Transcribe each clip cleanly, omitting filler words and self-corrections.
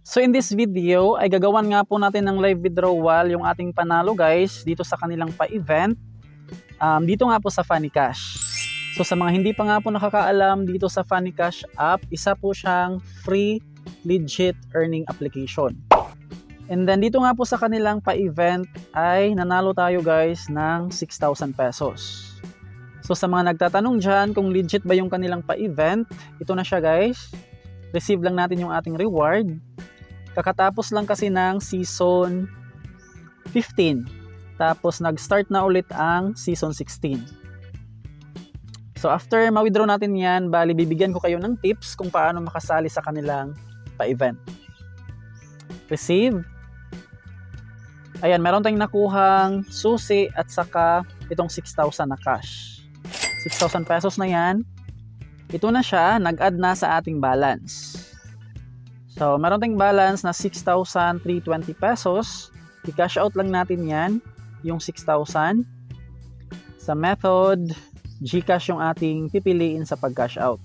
So in this video ay gagawan nga po natin ng live withdrawal yung ating panalo guys dito sa kanilang pa-event. Dito nga po sa Funny Cash. So sa mga hindi pa nga po nakakaalam dito sa Funny Cash app, isa po siyang free legit earning application. And then dito nga po sa kanilang pa-event ay nanalo tayo guys ng 6,000 pesos. So sa mga nagtatanong dyan kung legit ba yung kanilang pa-event, ito na siya guys. Receive lang natin yung ating reward. Kakatapos lang kasi ng season 15. Tapos nag-start na ulit ang season 16. So after ma-withdraw natin yan, bali bibigyan ko kayo ng tips kung paano makasali sa kanilang pa-event. Receive. Ayan, meron tayong nakuhang susi at saka itong 6,000 na cash. 6,000 pesos na yan. Ito na siya, nag-add na sa ating balance. So, meron tayong balance na 6,320 pesos. I-cash out lang natin yan, yung 6,000. Sa method, GCash yung ating pipiliin sa pag-cash out.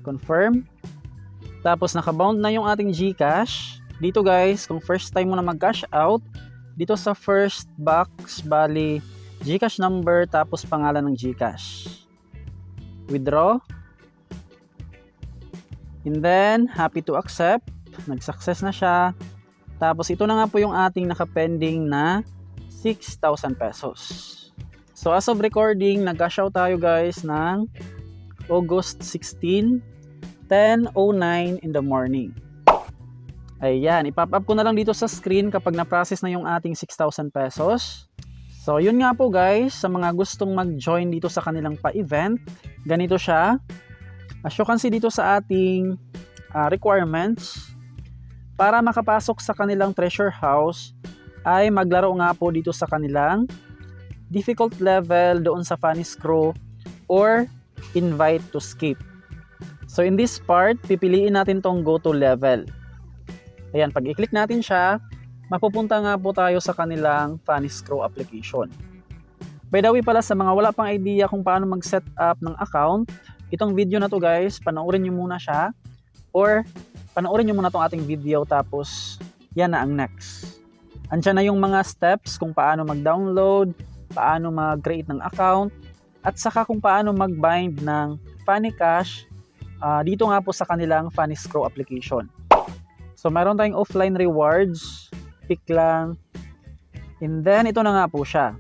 Confirm. Tapos, nakabound na yung ating GCash. Dito guys, kung first time mo na mag-cash out, dito sa first box, bali, GCash number, tapos pangalan ng GCash. Withdraw. And then, happy to accept. Nag-success na siya. Tapos, ito na nga po yung ating nakapending na 6,000 pesos. So, as of recording, nag-cash out tayo guys ng August 16, 10:09 in the morning. Ayan, ipop up ko na lang dito sa screen kapag na-process na yung ating 6,000 pesos. So, yun nga po guys, sa mga gustong mag-join dito sa kanilang pa-event, ganito siya. As you can see dito sa ating requirements, para makapasok sa kanilang treasure house, ay maglaro nga po dito sa kanilang difficult level doon sa Funny Screw or invite to skip. So in this part, pipiliin natin tong go to level. Ayan, pag i-click natin siya, mapupunta nga po tayo sa kanilang Funny Screw application. By the way pala, sa mga wala pang idea kung paano mag-set up ng account, itong video na to guys, panoorin nyo muna siya or panoorin nyo muna tong ating video tapos yan na ang next. Andiyan na yung mga steps kung paano mag-download, paano mag-create ng account, at saka kung paano mag-bind ng Funny Cash dito nga po sa kanilang Funny Screw application. So meron tayong offline rewards, pick lang, and then ito na nga po siya.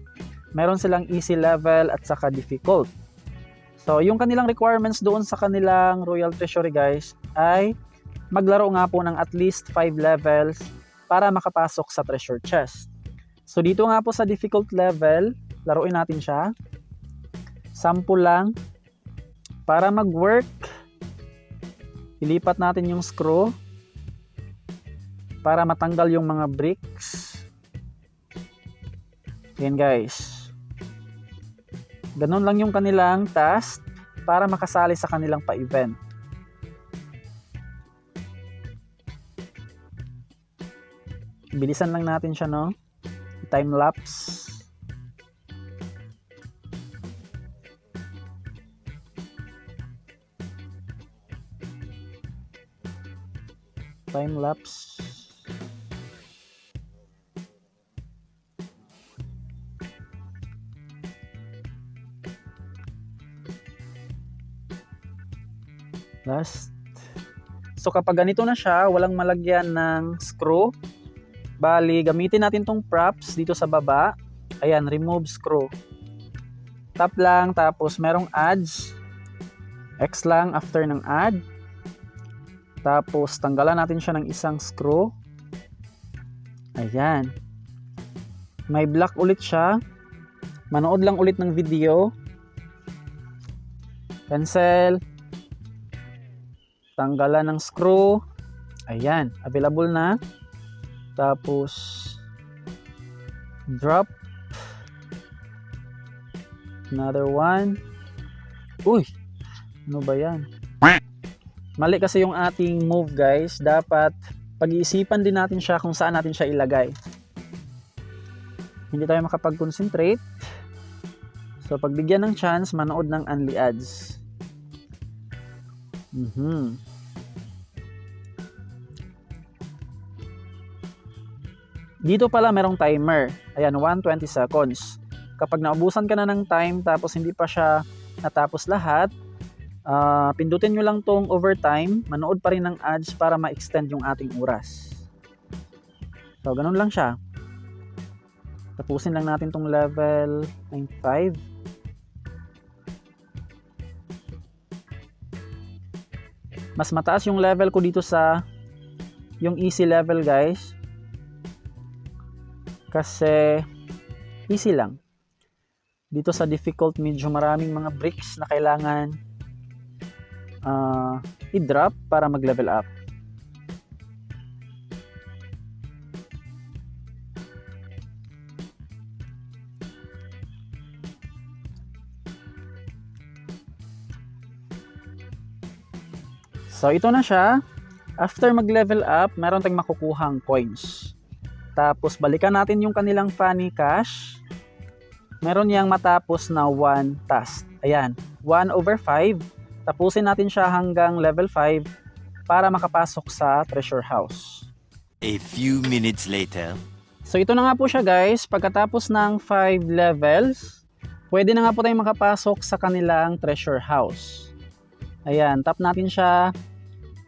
Meron silang easy level at saka difficult. So, yung kanilang requirements doon sa kanilang Royal Treasury guys ay maglaro nga po ng at least 5 levels para makapasok sa treasure chest. So, dito nga po sa difficult level, laruin natin siya. Sample lang. Para mag-work, ilipat natin yung screw para matanggal yung mga bricks. Yan guys. Ganun lang yung kanilang task para makasali sa kanilang pa-event. Bilisan lang natin siya, no? Time lapse. Time lapse. Last. So kapag ganito na siya, walang malagyan ng screw, bali gamitin natin tong props dito sa baba. Ayan, remove screw. Tap lang, tapos merong adds. X lang after ng add. Tapos tanggalan natin siya ng isang screw. Ayan. May block ulit siya. Manood lang ulit ng video. Cancel. Tanggalan ng screw. Ayan, available na. Tapos drop. Another one. Uy, ano ba yan? Mali kasi yung ating move guys. Dapat pag-iisipan din natin siya kung saan natin siya ilagay. Hindi tayo makapag-concentrate. So pagbigyan ng chance, manood ng only ads. Dito pala merong timer. Ayan, 120 seconds. Kapag naubusan ka na ng time tapos hindi pa siya natapos lahat, pindutin nyo lang tong overtime, manood pa rin ng ads para ma-extend yung ating oras. So, ganun lang siya. Tapusin lang natin tong level 95. Mas mataas yung level ko dito sa yung easy level, guys. Kasi easy lang. Dito sa difficult, medyo maraming mga bricks na kailangan i-drop para mag-level up. So, ito na siya. After mag-level up, meron tayong makukuhang coins. Tapos, balikan natin yung kanilang funny cash. Meron yang matapos na 1 task. Ayan, 1/5. Tapusin natin siya hanggang level 5 para makapasok sa treasure house. A few minutes later. So, ito na nga po siya, guys. Pagkatapos ng 5 levels, pwede na nga po tayong makapasok sa kanilang treasure house. Ayan, tap natin siya.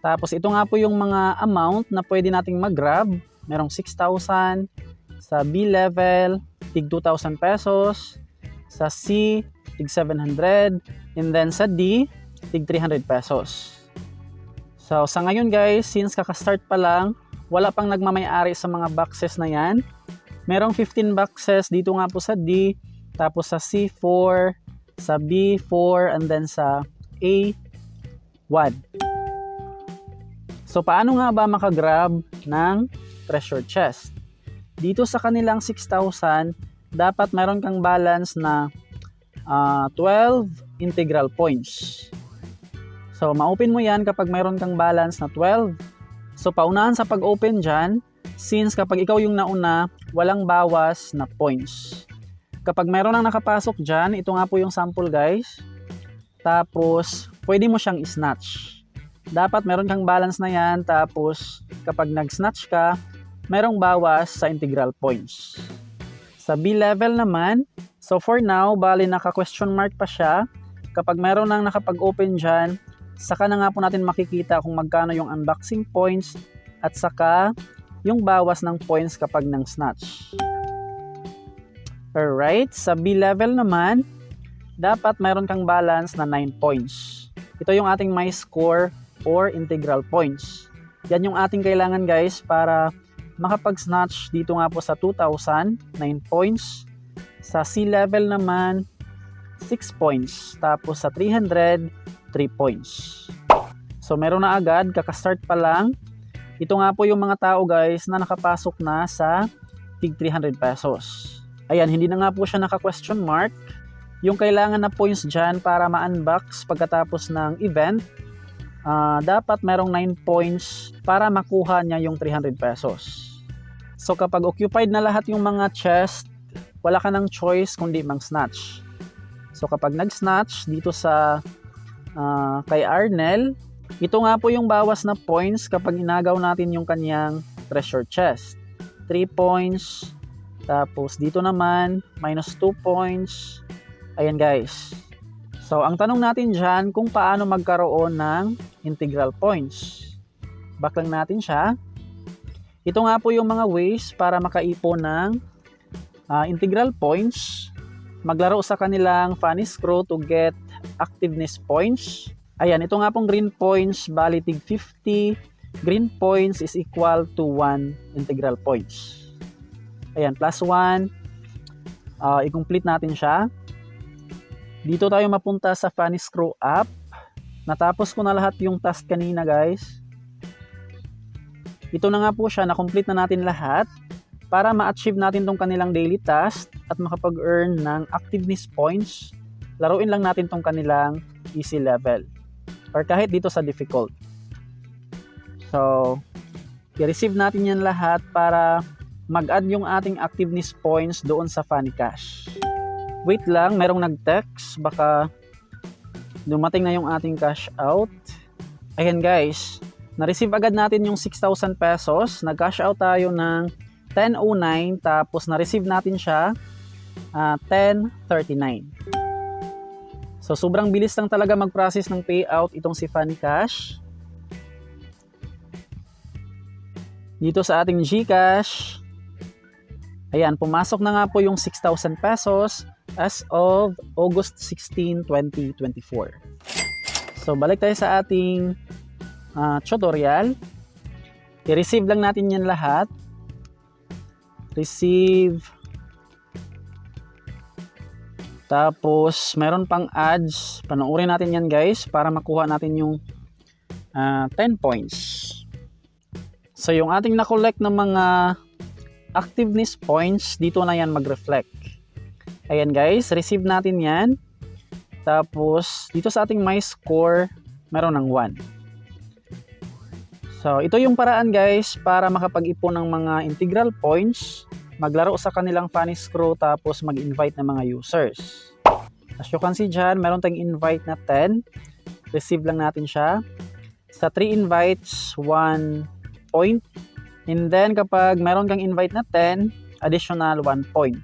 Tapos ito nga po yung mga amount na pwede nating mag-grab. Merong 6,000. Sa B level, tig 2,000 pesos. Sa C, tig 700. And then sa D, tig 300 pesos. So sa ngayon, guys, since kakastart pa lang, wala pang nagmamayari sa mga boxes na yan. Merong 15 boxes dito nga po sa D. Tapos sa C, 4. Sa B, 4. And then sa A, 1. So, paano nga ba makagrab ng treasure chest? Dito sa kanilang 6,000, dapat meron kang balance na 12 integral points. So, ma-open mo yan kapag meron kang balance na 12. So, paunahan sa pag-open dyan, since kapag ikaw yung nauna, walang bawas na points. Kapag meron nang nakapasok dyan, ito nga po yung sample, guys. Tapos, pwede mo siyang snatch. Dapat meron kang balance na yan, tapos kapag nag-snatch ka, merong bawas sa integral points. Sa B level naman, so for now, bali naka-question mark pa siya. Kapag meron nang nakapag-open dyan, saka na nga po natin makikita kung magkano yung unboxing points at saka yung bawas ng points kapag nang snatch. Alright, sa B level naman, dapat meron kang balance na 9 points. Ito yung ating my score or integral points. Yan yung ating kailangan, guys, para makapag-snatch dito nga po sa 2,000, 9 points. Sa C level naman, 6 points. Tapos sa 300, 3 points. So meron na agad, kakastart pa lang. Ito nga po yung mga tao, guys, na nakapasok na sa tig 300 pesos. Ayan, hindi na nga po siya naka-question mark. Yung kailangan na points dyan para ma-unbox pagkatapos ng event, dapat merong 9 points para makuha niya yung 300 pesos. So kapag occupied na lahat yung mga chest, wala ka ng choice kundi mang-snatch. So kapag nag-snatch dito sa kay Arnel, ito nga po yung bawas na points kapag inagaw natin yung kanyang treasure chest. 3 points. Tapos dito naman, minus 2 points. Ayan, guys. So, ang tanong natin dyan, kung paano magkaroon ng integral points. Back lang natin siya. Ito nga po yung mga ways para makaipon ng integral points. Maglaro sa kanilang funny screw to get activeness points. Ayan, ito nga pong green points, bali tig 50. Green points is equal to 1 integral points. Ayan, plus 1. I-complete natin siya. Dito tayo mapunta sa funny screw up. Natapos ko na lahat yung task kanina, guys. Ito na nga po siya, na-complete na natin lahat para ma-achieve natin tong kanilang daily task at makapag-earn ng activeness points. Laruin lang natin tong kanilang easy level or kahit dito sa difficult. So, i-receive natin yan lahat para mag-add yung ating activeness points doon sa funny cash. Wait lang, merong nag-text. Baka dumating na yung ating cash out. Ayan, guys. Na-receive agad natin yung 6,000 pesos. Nag-cash out tayo ng 10:09 tapos na-receive natin siya 10:39. So sobrang bilis lang talaga mag-process ng payout itong si Funny Cash. Dito sa ating GCash, ayan, pumasok na nga po yung 6,000 pesos as of August 16, 2024. So balik tayo sa ating tutorial. I-receive lang natin yan lahat. Receive. Tapos, meron pang ads. Panoorin natin yan guys para makuha natin yung 10 points. So, yung ating na-collect ng mga activeness points, dito na yan mag-reflect. Ayan guys, receive natin yan. Tapos, dito sa ating my score, meron ng 1. So, ito yung paraan guys para makapag-ipon ng mga integral points, maglaro sa kanilang funny screw, tapos mag-invite ng mga users. As you can see dyan, meron tayong invite na 10. Receive lang natin siya. Sa 3 invites, 1 point. And then, kapag meron kang invite na 10, additional 1 point.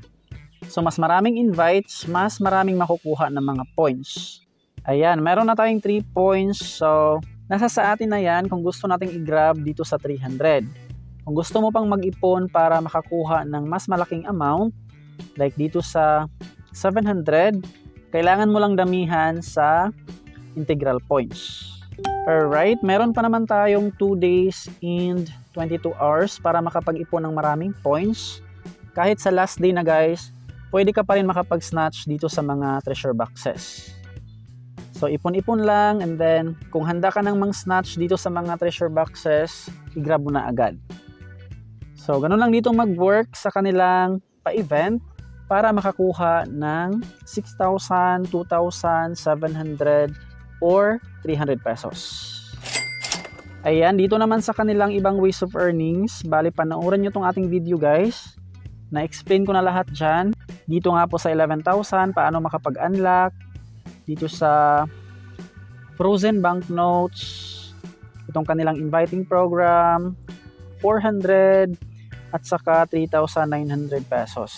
So, mas maraming invites, mas maraming makukuha ng mga points. Ayan, meron na tayong 3 points. So, nasa sa atin na yan kung gusto nating i-grab dito sa 300. Kung gusto mo pang mag-ipon para makakuha ng mas malaking amount, like dito sa 700, kailangan mo lang damihan sa integral points. Alright, meron pa naman tayong 2 days and 22 hours para makapag-ipon ng maraming points. Kahit sa last day na guys, pwede ka pa rin makapag-snatch dito sa mga treasure boxes. So, ipon-ipon lang, and then, kung handa ka nang mang-snatch dito sa mga treasure boxes, i-grab mo na agad. So, ganun lang dito mag-work sa kanilang pa-event para makakuha ng 6,000, 2,700, or 300 pesos. Ayan, dito naman sa kanilang ibang ways of earnings, bali panoorin nyo tong ating video guys. Na-explain ko na lahat dyan. Dito nga po sa 11,000, paano makapag-unlock. Dito sa frozen banknotes, itong kanilang inviting program, 400 at saka 3,900 pesos.